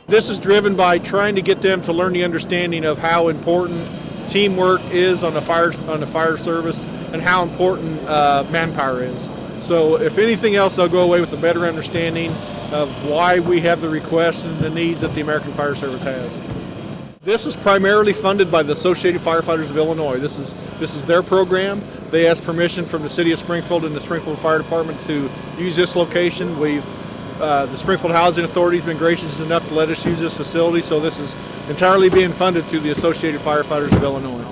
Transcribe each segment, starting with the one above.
This is driven by trying to get them to learn the understanding of how important teamwork is on the fire service and how important manpower is. So if anything else, they'll go away with a better understanding of why we have the requests and the needs that the American Fire Service has. This is primarily funded by the Associated Firefighters of Illinois. This is their program. They asked permission from the City of Springfield and the Springfield Fire Department to use this location. The Springfield Housing Authority has been gracious enough to let us use this facility, so this is entirely being funded through the Associated Firefighters of Illinois.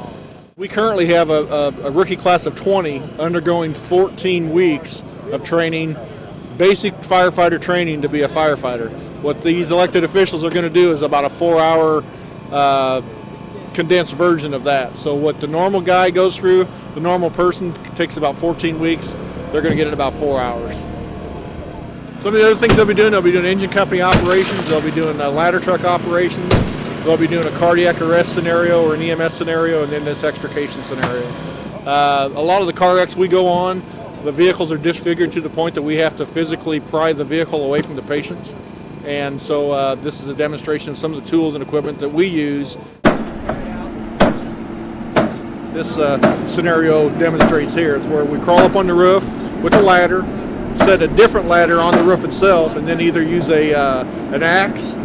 We currently have a rookie class of 20 undergoing 14 weeks of training, basic firefighter training to be a firefighter. What these elected officials are going to do is about a 4-hour condensed version of that. So what the normal guy goes through, the normal person takes about 14 weeks, they're going to get it in about 4 hours. Some of the other things they'll be doing engine company operations, they'll be doing ladder truck operations, they'll be doing a cardiac arrest scenario or an EMS scenario, and then this extrication scenario. A lot of the car wrecks we go on, the vehicles are disfigured to the point that we have to physically pry the vehicle away from the patients. And so this is a demonstration of some of the tools and equipment that we use. This scenario demonstrates here. It's where we crawl up on the roof with a ladder, set a different ladder on the roof itself, and then either use an axe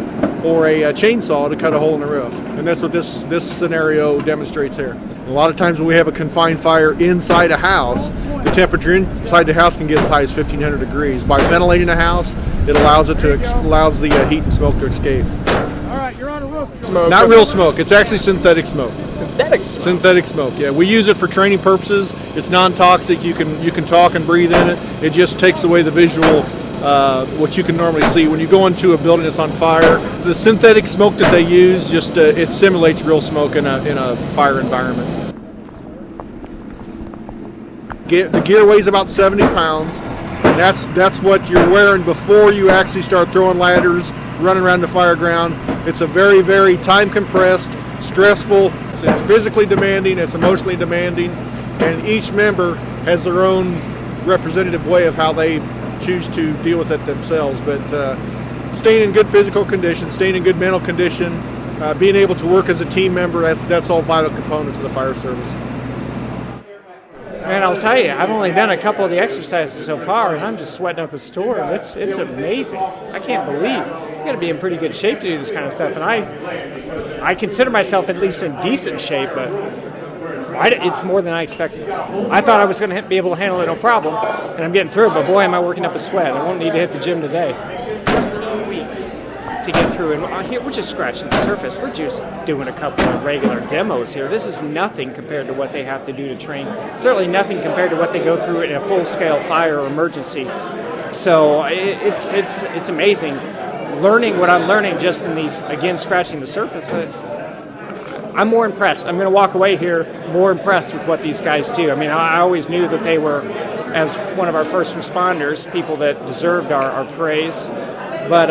or a chainsaw to cut a hole in the roof. And that's what this scenario demonstrates here. A lot of times when we have a confined fire inside a house, the temperature inside the house can get as high as 1,500 degrees. By ventilating the house, it allows the heat and smoke to escape. All right, you're on a roof. Smoke. Not real smoke. It's actually synthetic smoke. Synthetic smoke? Synthetic smoke, yeah. We use it for training purposes. It's non-toxic. You can talk and breathe in it. It just takes away the visual, what you can normally see. When you go into a building that's on fire, the synthetic smoke that they use, just it simulates real smoke in a fire environment. The gear weighs about 70 pounds, and that's what you're wearing before you actually start throwing ladders, running around the fire ground. It's a very, very time-compressed, stressful, it's physically demanding, it's emotionally demanding, and each member has their own representative way of how they choose to deal with it themselves. But staying in good physical condition, staying in good mental condition, being able to work as a team member, that's all vital components of the fire service. Man, I'll tell you, I've only done a couple of the exercises so far, and I'm just sweating up a storm. It's amazing. I can't believe. You got to be in pretty good shape to do this kind of stuff, and I consider myself at least in decent shape, but it's more than I expected. I thought I was going to be able to handle it no problem, and I'm getting through it, but boy, am I working up a sweat. I won't need to hit the gym today. 2 weeks to get through, and here we're just scratching the surface. We're just doing a couple of regular demos here. This is nothing compared to what they have to do to train. Certainly nothing compared to what they go through in a full-scale fire or emergency. So it's amazing learning what I'm learning just in these, again, scratching the surface. I'm more impressed. I'm going to walk away here more impressed with what these guys do. I mean, I always knew that they were, as one of our first responders, people that deserved our praise. But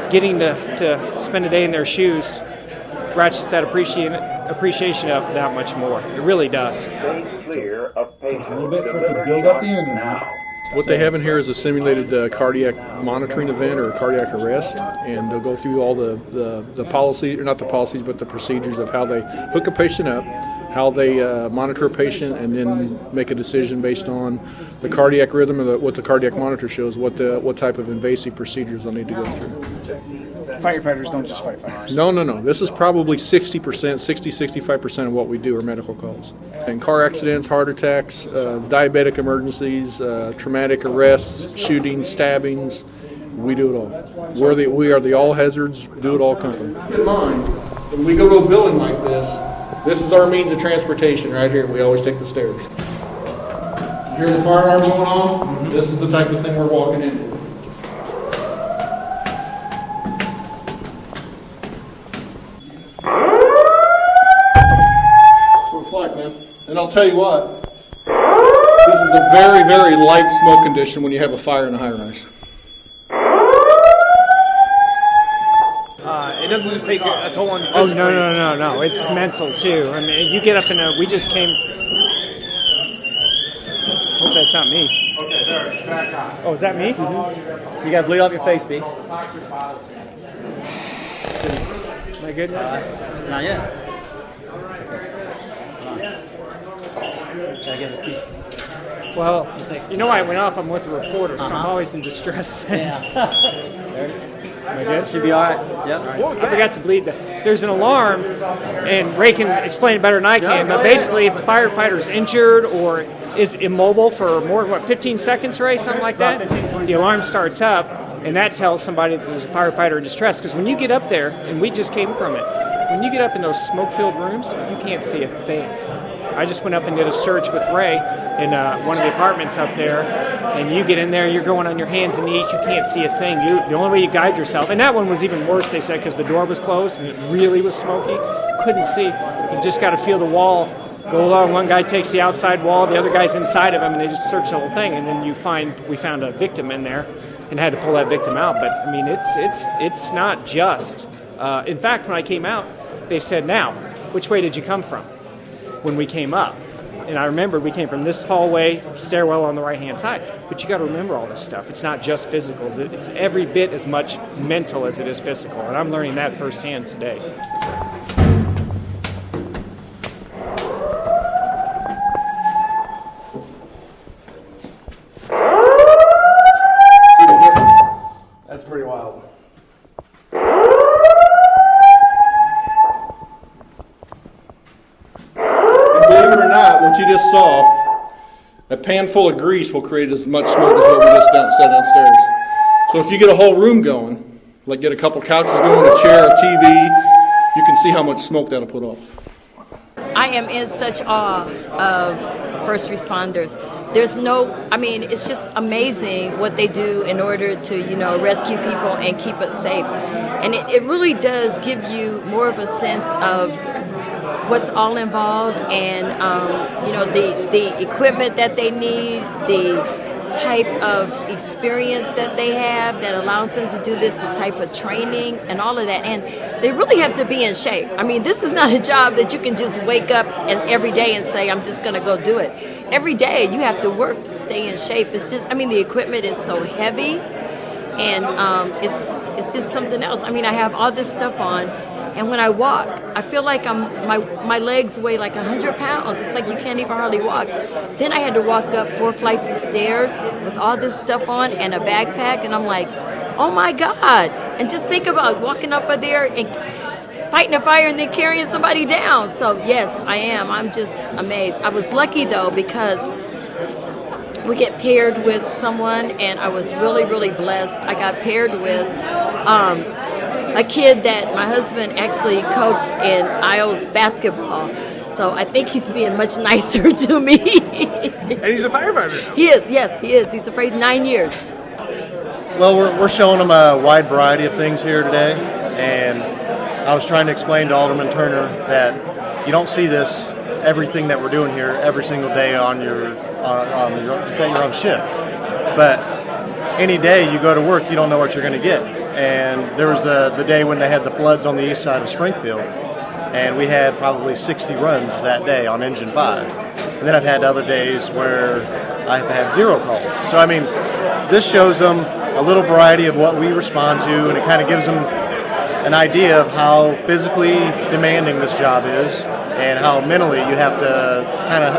getting to spend a day in their shoes ratchets that appreciation up that much more. It really does. Clear of patients. A little bit for it to build up the engine now. What they have in here is a simulated cardiac monitoring event or a cardiac arrest, and they'll go through all the policy, or not the policies, but the procedures of how they hook a patient up, how they monitor a patient, and then make a decision based on the cardiac rhythm or what the cardiac monitor shows, what type of invasive procedures they'll need to go through. Firefighters don't just fight fires. No. This is probably 65% of what we do are medical calls. And car accidents, heart attacks, diabetic emergencies, traumatic arrests, shootings, stabbings, we do it all. We are the all hazards, do it all company. Keep in mind, when we go to a building like this is our means of transportation right here. We always take the stairs. You hear the fire alarm going off? This is the type of thing we're walking into. And I'll tell you what, this is a very, very light smoke condition when you have a fire in a high-rise. It doesn't just take a toll on you physically. Oh, no. It's mental, too. I mean, you get up we just came... Hope that's not me. Okay, there, it's back on. Oh, is that me? You got to bleed off your face, Beast. I good? Not yet. Well, you know I went off. I'm with a reporter, so I'm always in distress. Yeah. Am I good? Should be all right. Yep. I forgot to bleed that. There's an alarm, and Ray can explain it better than I can, but basically if a firefighter's injured or is immobile for more than, 15 seconds, Ray, something like that, the alarm starts up, and that tells somebody that there's a firefighter in distress. Because when you get up there, and we just came from it, when you get up in those smoke-filled rooms, you can't see a thing. I just went up and did a search with Ray in one of the apartments up there, and you get in there, you're going on your hands and knees, you can't see a thing. The only way you guide yourself, and that one was even worse, they said, because the door was closed and it really was smoky. You couldn't see. You just got to feel the wall go along. One guy takes the outside wall, the other guy's inside of him, and they just search the whole thing. And then we found a victim in there and had to pull that victim out. But I mean, it's not just. In fact, when I came out, they said, "Now, which way did you come from?" When we came up. And I remember we came from this hallway, stairwell on the right-hand side. But you got to remember all this stuff. It's not just physical. It's every bit as much mental as it is physical. And I'm learning that firsthand today. That's pretty wild. Believe it or not, what you just saw, a pan full of grease will create as much smoke as what we just saw downstairs. So if you get a whole room going, like get a couple couches going, a chair, a TV, you can see how much smoke that'll put off. I am in such awe of first responders. It's just amazing what they do in order to, rescue people and keep us safe. And it really does give you more of a sense of what's all involved and, the equipment that they need, the type of experience that they have that allows them to do this, the type of training and all of that. And they really have to be in shape. I mean, this is not a job that you can just wake up and every day and say, I'm just going to go do it. Every day you have to work to stay in shape. It's just, the equipment is so heavy and it's just something else. I have all this stuff on. And when I walk, I feel like my legs weigh like 100 pounds. It's like you can't even hardly walk. Then I had to walk up 4 flights of stairs with all this stuff on and a backpack. And I'm like, oh my God. And just think about walking up there and fighting a fire and then carrying somebody down. So yes, I am. I'm just amazed. I was lucky though because we get paired with someone and I was really, really blessed. I got paired with a kid that my husband actually coached in Isles basketball. So I think he's being much nicer to me. And he's a firefighter. He is, yes, he is. He's afraid 9 years. Well, we're showing them a wide variety of things here today. And I was trying to explain to Alderman Turner that you don't see everything that we're doing here every single day that you're on shift. But any day you go to work, you don't know what you're going to get. And there was the day when they had the floods on the east side of Springfield, and we had probably 60 runs that day on Engine 5. And then I've had other days where I've had 0 calls. So, this shows them a little variety of what we respond to, and it kind of gives them an idea of how physically demanding this job is and how mentally you have to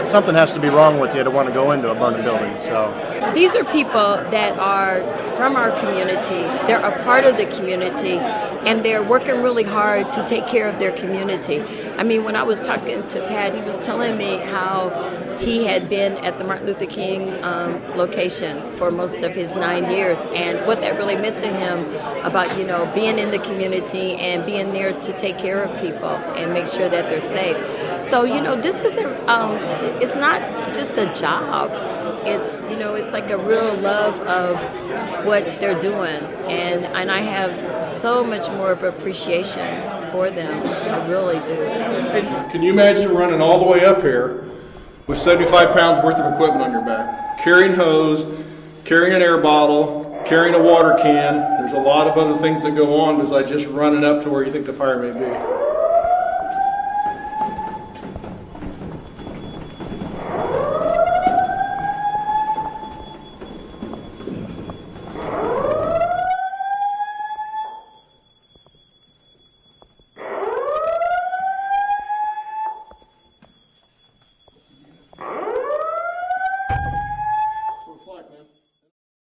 something has to be wrong with you to want to go into a burning building. So these are people that are from our community. They're a part of the community, and they're working really hard to take care of their community. When I was talking to Pat, he was telling me how he had been at the Martin Luther King location for most of his 9 years, and what that really meant to him about, being in the community and being there to take care of people and make sure that they're safe. So, this isn't, it's not just a job. It's, it's like a real love of what they're doing. And I have so much more of appreciation for them. I really do. Can you imagine running all the way up here with 75 pounds worth of equipment on your back? Carrying hose, carrying an air bottle, carrying a water can. There's a lot of other things that go on besides just running up to where you think the fire may be.